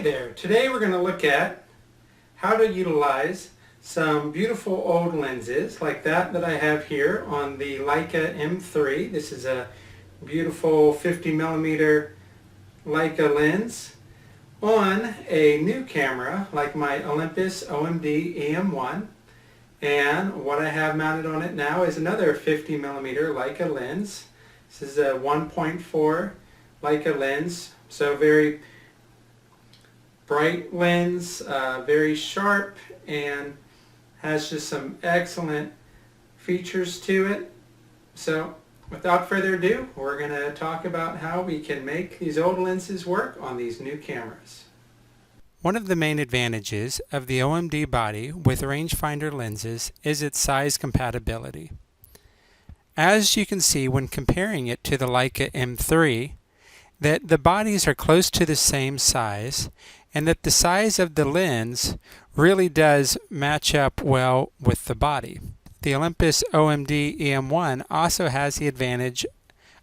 there, today we're going to look at how to utilize some beautiful old lenses like that I have here on the Leica M3. This is a beautiful 50mm Leica lens on a new camera like my Olympus OM-D E-M1. And what I have mounted on it now is another 50mm Leica lens. This is a 1.4 Leica lens, so very bright lens, very sharp, and has just some excellent features to it. So without further ado, we're going to talk about how we can make these old lenses work on these new cameras. One of the main advantages of the OM-D body with rangefinder lenses is its size compatibility. As you can see when comparing it to the Leica M3, that the bodies are close to the same size, and that the size of the lens really does match up well with the body. The Olympus OM-D E-M1 also has the advantage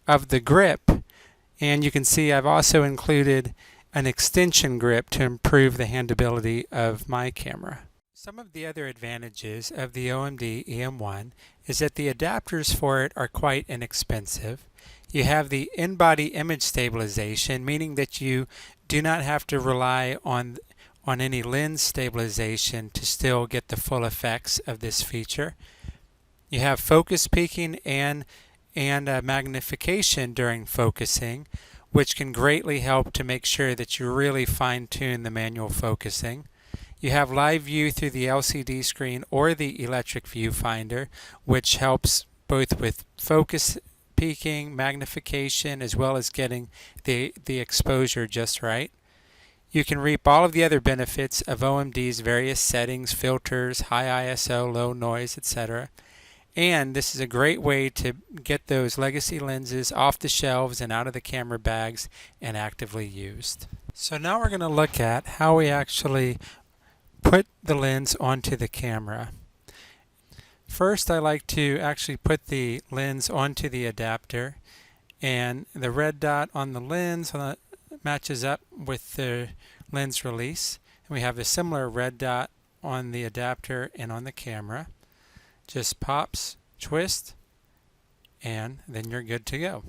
of the grip, and you can see I've also included an extension grip to improve the handleability of my camera. Some of the other advantages of the OM-D E-M1 is that the adapters for it are quite inexpensive. You have the in-body image stabilization, meaning that you do not have to rely on any lens stabilization to still get the full effects of this feature. You have focus peaking and magnification during focusing, which can greatly help to make sure that you really fine-tune the manual focusing. You have live view through the LCD screen or the electric viewfinder, which helps both with focus peaking, magnification, as well as getting the exposure just right. You can reap all of the other benefits of OM-D's various settings, filters, high ISO, low noise, etc. And this is a great way to get those legacy lenses off the shelves and out of the camera bags and actively used. So now we're going to look at how we actually put the lens onto the camera. First, I like to actually put the lens onto the adapter, and the red dot on the lens matches up with the lens release. And we have a similar red dot on the adapter and on the camera. Just pops, twist, and then you're good to go.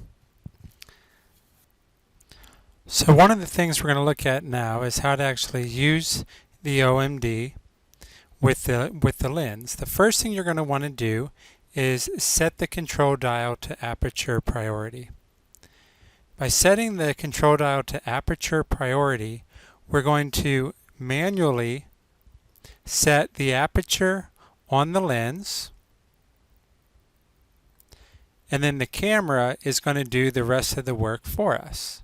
So one of the things we're going to look at now is how to actually use the OM-D with the lens. The first thing you're going to want to do is set the control dial to aperture priority. By setting the control dial to aperture priority, we're going to manually set the aperture on the lens, and then the camera is going to do the rest of the work for us.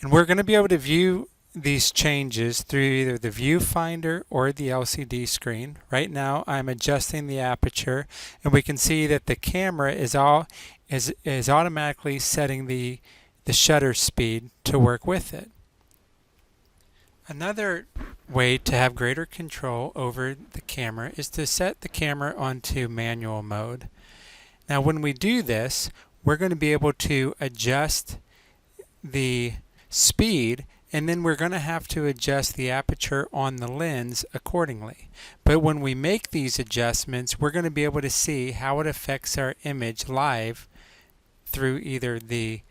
And we're going to be able to view these changes through either the viewfinder or the LCD screen. Right now I'm adjusting the aperture, and we can see that the camera is automatically setting the shutter speed to work with it. Another way to have greater control over the camera is to set the camera onto manual mode. Now when we do this, we're going to be able to adjust the speed, and then we're going to have to adjust the aperture on the lens accordingly. But when we make these adjustments, we're going to be able to see how it affects our image live through either the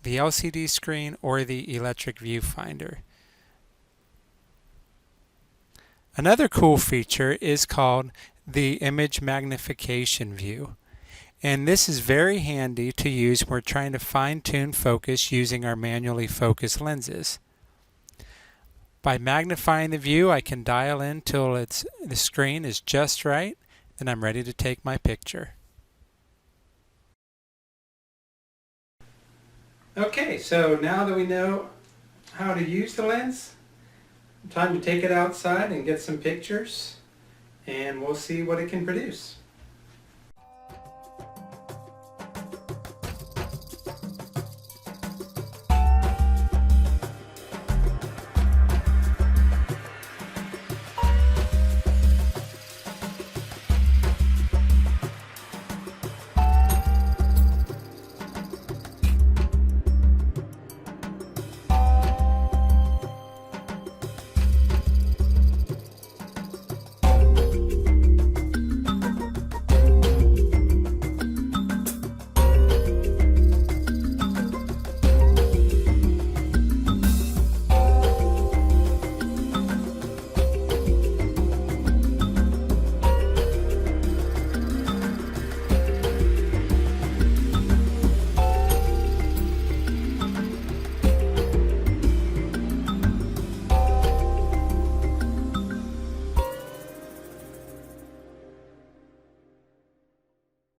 LCD screen or the electric viewfinder. Another cool feature is called the image magnification view. And this is very handy to use when we're trying to fine-tune focus using our manually focused lenses. By magnifying the view, I can dial in till the screen is just right, then I'm ready to take my picture. Okay, so now that we know how to use the lens, time to take it outside and get some pictures, and we'll see what it can produce.